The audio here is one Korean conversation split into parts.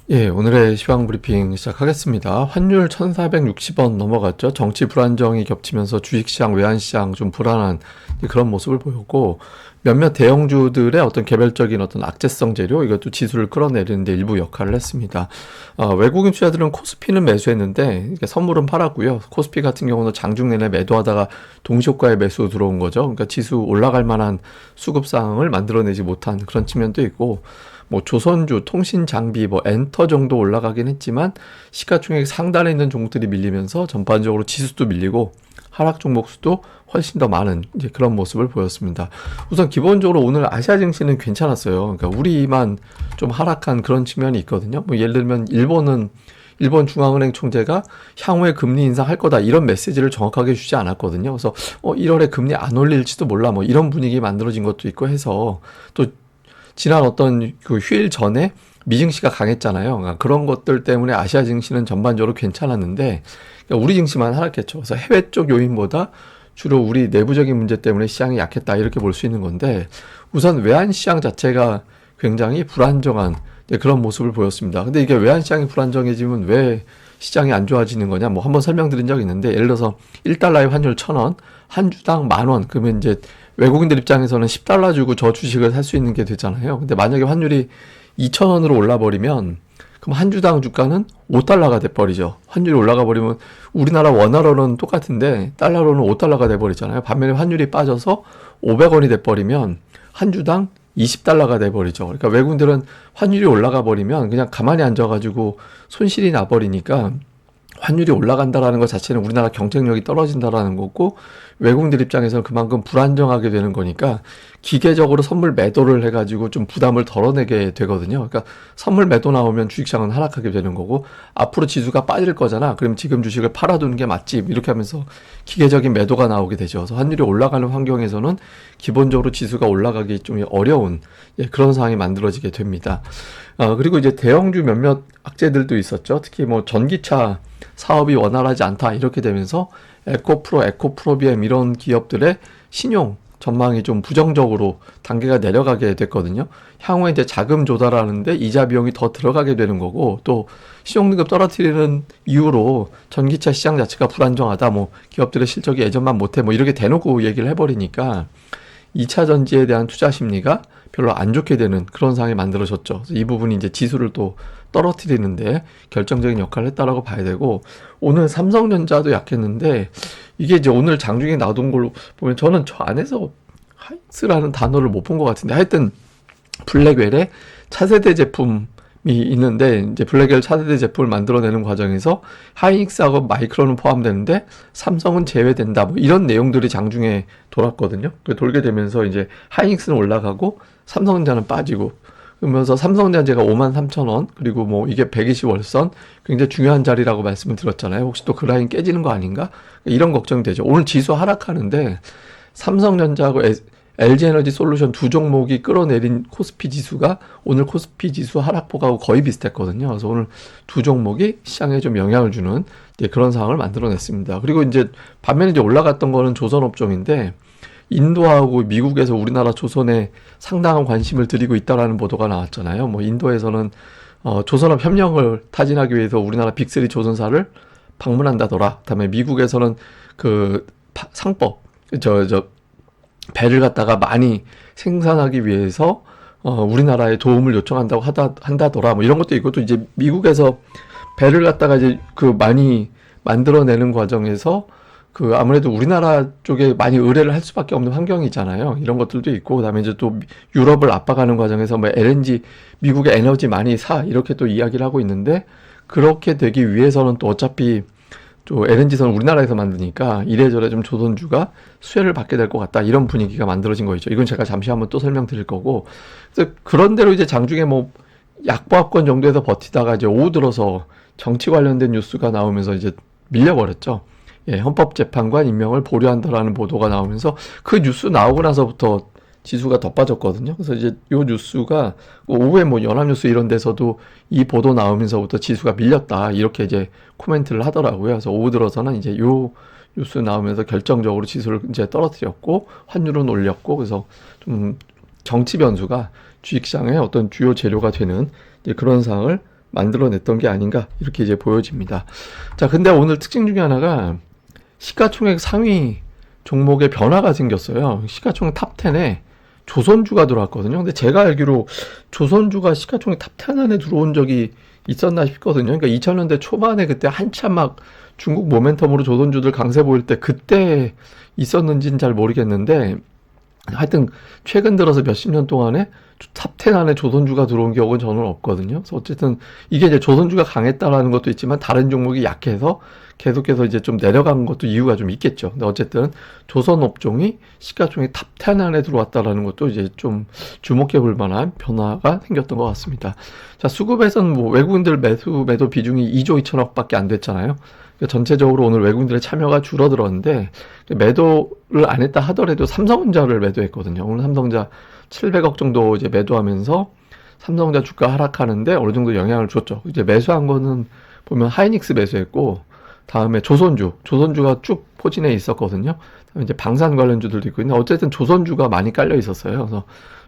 예, 오늘의 시황 브리핑 시작하겠습니다. 환율 1460원 넘어갔죠. 정치 불안정이 겹치면서 주식시장, 외환시장 좀 불안한 그런 모습을 보였고, 몇몇 대형주들의 어떤 개별적인 어떤 악재성 재료, 이것도 지수를 끌어내리는데 일부 역할을 했습니다. 외국인 투자들은 코스피는 매수했는데, 선물은 팔았고요. 코스피 같은 경우는 장중 내내 매도하다가 동시효과의 매수 들어온 거죠. 그러니까 지수 올라갈 만한 수급상을 만들어내지 못한 그런 측면도 있고, 뭐 조선주, 통신장비, 뭐 엔터 정도 올라가긴 했지만 시가총액 상단에 있는 종목들이 밀리면서 전반적으로 지수도 밀리고 하락 종목 수도 훨씬 더 많은 이제 그런 모습을 보였습니다. 우선 기본적으로 오늘 아시아 증시는 괜찮았어요. 그러니까 우리만 좀 하락한 그런 측면이 있거든요. 뭐 예를 들면 일본 중앙은행 총재가 향후에 금리 인상할 거다 이런 메시지를 정확하게 주지 않았거든요. 그래서 1월에 금리 안 올릴지도 몰라 뭐 이런 분위기 만들어진 것도 있고 해서 또 지난 어떤 그 휴일 전에 미증시가 강했잖아요. 그러니까 그런 것들 때문에 아시아 증시는 전반적으로 괜찮았는데 그러니까 우리 증시만 하락했죠. 그래서 해외 쪽 요인보다 주로 우리 내부적인 문제 때문에 시장이 약했다 이렇게 볼 수 있는 건데 우선 외환 시장 자체가 굉장히 불안정한 그런 모습을 보였습니다. 근데 이게 외환 시장이 불안정해지면 왜 시장이 안 좋아지는 거냐? 뭐 한번 설명드린 적이 있는데 예를 들어서 1달러의 환율 1,000원, 한 주당 10,000원. 그러면 이제 외국인들 입장에서는 10달러 주고 저 주식을 살 수 있는 게 되잖아요. 근데 만약에 환율이 2,000원으로 올라버리면 그럼 한 주당 주가는 5달러가 돼버리죠. 환율이 올라가 버리면 우리나라 원화로는 똑같은데 달러로는 5달러가 돼버리잖아요. 반면에 환율이 빠져서 500원이 돼버리면 한 주당 20달러가 돼버리죠. 그러니까 외국인들은 환율이 올라가 버리면 그냥 가만히 앉아가지고 손실이 나버리니까 환율이 올라간다라는 것 자체는 우리나라 경쟁력이 떨어진다라는 거고 외국인들 입장에서는 그만큼 불안정하게 되는 거니까 기계적으로 선물 매도를 해가지고 좀 부담을 덜어내게 되거든요. 그러니까 선물 매도 나오면 주식시장은 하락하게 되는 거고 앞으로 지수가 빠질 거잖아. 그럼 지금 주식을 팔아두는 게 맞지. 이렇게 하면서 기계적인 매도가 나오게 되죠. 그래서 환율이 올라가는 환경에서는 기본적으로 지수가 올라가기 좀 어려운 그런 상황이 만들어지게 됩니다. 그리고 이제 대형주 몇몇 악재들도 있었죠. 특히 뭐 전기차 사업이 원활하지 않다 이렇게 되면서 에코프로, 에코프로비엠 이런 기업들의 신용 전망이 좀 부정적으로 단계가 내려가게 됐거든요. 향후에 이제 자금 조달하는데 이자 비용이 더 들어가게 되는 거고 또 신용등급 떨어뜨리는 이유로 전기차 시장 자체가 불안정하다. 뭐 기업들의 실적이 예전만 못해 뭐 이렇게 대놓고 얘기를 해버리니까 2차 전지에 대한 투자 심리가 별로 안 좋게 되는 그런 상황이 만들어졌죠. 이 부분이 이제 지수를 또 떨어뜨리는데 결정적인 역할을 했다라고 봐야 되고 오늘 삼성전자도 약했는데 이게 이제 오늘 장중에 나온 걸로 보면 저는 저 안에서 하이닉스라는 단어를 못 본 것 같은데 하여튼 블랙웰의 차세대 제품이 있는데 이제 블랙웰 차세대 제품을 만들어내는 과정에서 하이닉스하고 마이크론은 포함되는데 삼성은 제외된다 뭐 이런 내용들이 장중에 돌았거든요. 돌게 되면서 이제 하이닉스는 올라가고 삼성전자는 빠지고 그러면서 삼성전자가 53,000원 그리고 뭐 이게 120월선 굉장히 중요한 자리라고 말씀을 드렸잖아요. 혹시 또 그 라인 깨지는 거 아닌가? 이런 걱정이 되죠. 오늘 지수 하락하는데 삼성전자하고 LG에너지 솔루션 두 종목이 끌어내린 코스피 지수가 오늘 코스피 지수 하락폭하고 거의 비슷했거든요. 그래서 오늘 두 종목이 시장에 좀 영향을 주는 그런 상황을 만들어냈습니다. 그리고 이제 반면에 이제 올라갔던 거는 조선업종인데 인도하고 미국에서 우리나라 조선에 상당한 관심을 들이고 있다라는 보도가 나왔잖아요. 뭐 인도에서는 조선업 협력을 타진하기 위해서 우리나라 빅3 조선사를 방문한다더라. 그다음에 미국에서는 그 상법 배를 갖다가 많이 생산하기 위해서 우리나라에 도움을 요청한다고 한다더라. 뭐 이런 것도 있고 또 이제 미국에서 배를 갖다가 이제 그 많이 만들어내는 과정에서 그 아무래도 우리나라 쪽에 많이 의뢰를 할 수밖에 없는 환경이잖아요. 이런 것들도 있고 그다음에 이제 또 유럽을 압박하는 과정에서 뭐 LNG 미국의 에너지 많이 사 이렇게 또 이야기를 하고 있는데 그렇게 되기 위해서는 또 어차피 또 LNG선 우리나라에서 만드니까 이래저래 좀 조선주가 수혜를 받게 될 것 같다 이런 분위기가 만들어진 거죠. 이건 제가 잠시 한번 또 설명드릴 거고 그래서 그런 대로 이제 장중에 뭐 약보합권 정도에서 버티다가 이제 오후 들어서 정치 관련된 뉴스가 나오면서 이제 밀려버렸죠. 헌법재판관 임명을 보류한다라는 보도가 나오면서 그 뉴스 나오고 나서부터 지수가 더 빠졌거든요. 그래서 이제 요 뉴스가 오후에 뭐 연합뉴스 이런 데서도 이 보도 나오면서부터 지수가 밀렸다 이렇게 이제 코멘트를 하더라고요. 그래서 오후 들어서는 이제 요 뉴스 나오면서 결정적으로 지수를 이제 떨어뜨렸고 환율은 올렸고 그래서 좀 정치 변수가 주식시장의 어떤 주요 재료가 되는 그런 상황을 만들어냈던 게 아닌가 이렇게 이제 보여집니다. 자, 근데 오늘 특징 중에 하나가 시가총액 상위 종목에 변화가 생겼어요. 시가총액 탑10에 조선주가 들어왔거든요. 근데 제가 알기로 조선주가 시가총액 탑10 안에 들어온 적이 있었나 싶거든요. 그러니까 2000년대 초반에 그때 한참 막 중국 모멘텀으로 조선주들 강세 보일 때 그때 있었는지는 잘 모르겠는데 하여튼 최근 들어서 몇십 년 동안에 탑10 안에 조선주가 들어온 기억은 저는 없거든요. 그래서 어쨌든 이게 이제 조선주가 강했다라는 것도 있지만 다른 종목이 약해서 계속해서 이제 좀 내려간 것도 이유가 좀 있겠죠. 근데 어쨌든 조선 업종이 시가총액 탑10 안에 들어왔다라는 것도 이제 좀 주목해 볼 만한 변화가 생겼던 것 같습니다. 자, 수급에서는 뭐 외국인들 매도 비중이 2조 2천억밖에 안 됐잖아요. 그러니까 전체적으로 오늘 외국인들의 참여가 줄어들었는데 매도를 안 했다 하더라도 삼성전자를 매도했거든요. 오늘 삼성전자 700억 정도 이제 매도하면서 삼성전자 주가 하락하는데 어느 정도 영향을 줬죠. 이제 매수한 거는 보면 하이닉스 매수했고 다음에 조선주가 쭉 포진해 있었거든요. 다음에 이제 방산 관련주들도 있고 있는데 어쨌든 조선주가 많이 깔려 있었어요. 그래서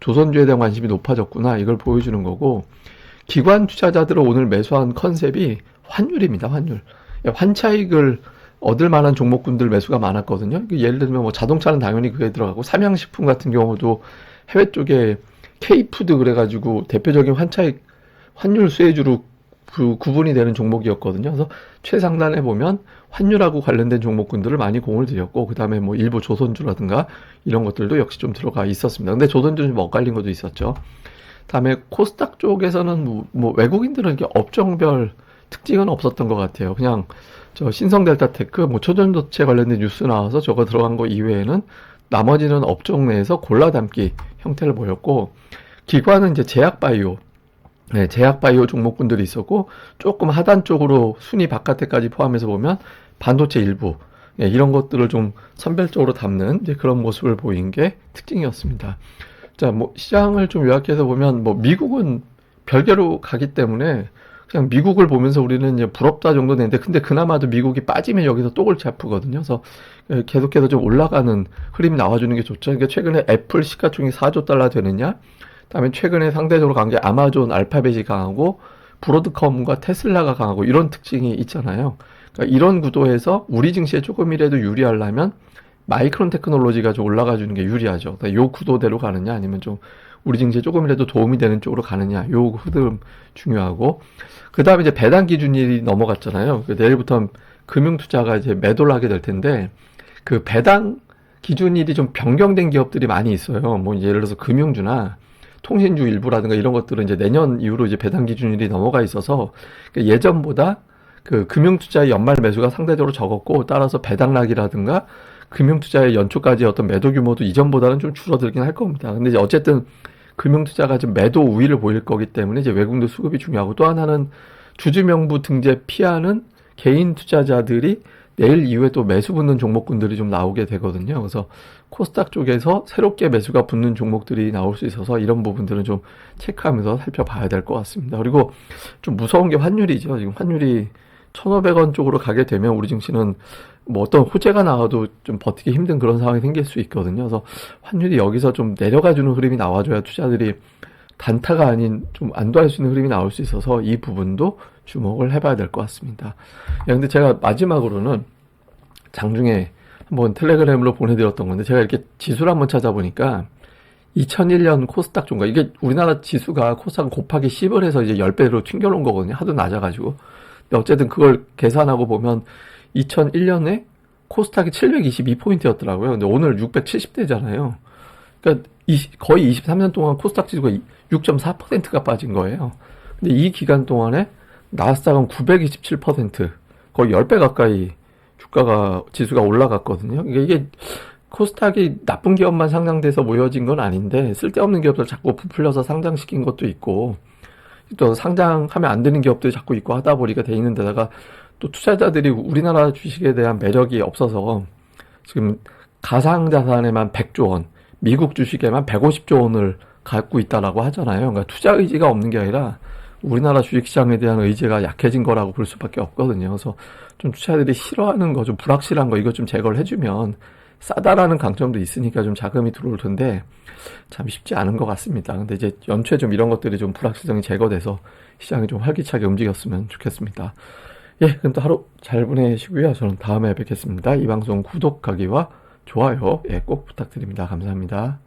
조선주에 대한 관심이 높아졌구나 이걸 보여주는 거고 기관 투자자들은 오늘 매수한 컨셉이 환율입니다. 환율. 환차익을 얻을 만한 종목군들 매수가 많았거든요. 예를 들면 뭐 자동차는 당연히 그게 들어가고 삼양식품 같은 경우도 해외 쪽에 K푸드 그래가지고 대표적인 환차익 환율 수혜주로 구분이 되는 종목이었거든요. 그래서 최상단에 보면 환율하고 관련된 종목군들을 많이 공을 들였고 그 다음에 뭐 일부 조선주라든가 이런 것들도 역시 좀 들어가 있었습니다. 근데 조선주는 좀 엇갈린 것도 있었죠. 다음에 코스닥 쪽에서는 뭐 외국인들은 이렇게 업종별 특징은 없었던 것 같아요. 그냥 저 신성델타테크 뭐 초전도체 관련된 뉴스 나와서 저거 들어간 거 이외에는 나머지는 업종 내에서 골라담기 형태를 보였고 기관은 이제 제약바이오 제약바이오 종목군들이 있었고 조금 하단 쪽으로 순위 바깥에까지 포함해서 보면 반도체 일부 이런 것들을 좀 선별적으로 담는 이제 그런 모습을 보인 게 특징이었습니다. 자, 뭐 시장을 좀 요약해서 보면 뭐 미국은 별개로 가기 때문에 그냥 미국을 보면서 우리는 이제 부럽다 정도 되는데 근데 그나마도 미국이 빠지면 여기서 또 골치 아프거든요. 그래서 계속해서 좀 올라가는 흐름이 나와주는 게 좋죠. 그러니까 최근에 애플 시가총액 4조 달러 되느냐? 다음에 최근에 상대적으로 강한 게 아마존, 알파벳이 강하고 브로드컴과 테슬라가 강하고 이런 특징이 있잖아요. 그러니까 이런 구도에서 우리 증시에 조금이라도 유리하려면 마이크론 테크놀로지가 좀 올라가 주는 게 유리하죠. 그러니까 요 구도대로 가느냐 아니면 좀 우리 증시에 조금이라도 도움이 되는 쪽으로 가느냐 요 흐름 중요하고 그 다음에 이제 배당 기준일이 넘어갔잖아요. 내일부터 금융투자가 이제 매도를 하게 될 텐데 그 배당 기준일이 좀 변경된 기업들이 많이 있어요. 뭐 예를 들어서 금융주나 통신주 일부라든가 이런 것들은 이제 내년 이후로 이제 배당 기준일이 넘어가 있어서 예전보다 그 금융투자의 연말 매수가 상대적으로 적었고 따라서 배당락이라든가 금융투자의 연초까지 어떤 매도 규모도 이전보다는 좀 줄어들긴 할 겁니다. 근데 이제 어쨌든 금융투자가 좀 매도 우위를 보일 거기 때문에 이제 외국인들 수급이 중요하고 또 하나는 주주명부 등재 피하는 개인 투자자들이 내일 이후에 또 매수 붙는 종목군들이 좀 나오게 되거든요. 그래서 코스닥 쪽에서 새롭게 매수가 붙는 종목들이 나올 수 있어서 이런 부분들은 좀 체크하면서 살펴봐야 될 것 같습니다. 그리고 좀 무서운 게 환율이죠. 지금 환율이 1,500원 쪽으로 가게 되면 우리 증시는 뭐 어떤 호재가 나와도 좀 버티기 힘든 그런 상황이 생길 수 있거든요. 그래서 환율이 여기서 좀 내려가주는 흐름이 나와줘야 투자들이 단타가 아닌 좀 안도할 수 있는 흐름이 나올 수 있어서 이 부분도 주목을 해봐야 될 것 같습니다. 근데 제가 마지막으로는 장중에 한번 텔레그램으로 보내드렸던 건데 제가 이렇게 지수를 한번 찾아보니까 2001년 코스닥 종가 이게 우리나라 지수가 코스닥 곱하기 10을 해서 이제 10배로 튕겨놓은 거거든요. 하도 낮아가지고. 근데 어쨌든 그걸 계산하고 보면 2001년에 코스닥이 722포인트였더라고요. 근데 오늘 670대잖아요. 그러니까 거의 23년 동안 코스닥 지수가 6.4%가 빠진 거예요. 근데 이 기간 동안에 나스닥은 927%, 거의 10배 가까이 지수가 올라갔거든요. 이게 코스닥이 나쁜 기업만 상장돼서 모여진 건 아닌데 쓸데없는 기업들 자꾸 부풀려서 상장시킨 것도 있고 또 상장하면 안 되는 기업들이 자꾸 있고 하다 보니까 돼 있는 데다가 또 투자자들이 우리나라 주식에 대한 매력이 없어서 지금 가상자산에만 100조 원, 미국 주식에만 150조 원을 갖고 있다라고 하잖아요. 그러니까 투자 의지가 없는 게 아니라 우리나라 주식시장에 대한 의지가 약해진 거라고 볼 수밖에 없거든요. 그래서 좀 투자자들이 싫어하는 거, 좀 불확실한 거 이거 좀 제거를 해주면 싸다라는 강점도 있으니까 좀 자금이 들어올 텐데 참 쉽지 않은 것 같습니다. 근데 이제 연초에 좀 이런 것들이 좀 불확실성이 제거돼서 시장이 좀 활기차게 움직였으면 좋겠습니다. 예, 그럼 또 하루 잘 보내시고요. 저는 다음에 뵙겠습니다. 이 방송 구독하기와 좋아요, 예, 꼭 부탁드립니다. 감사합니다.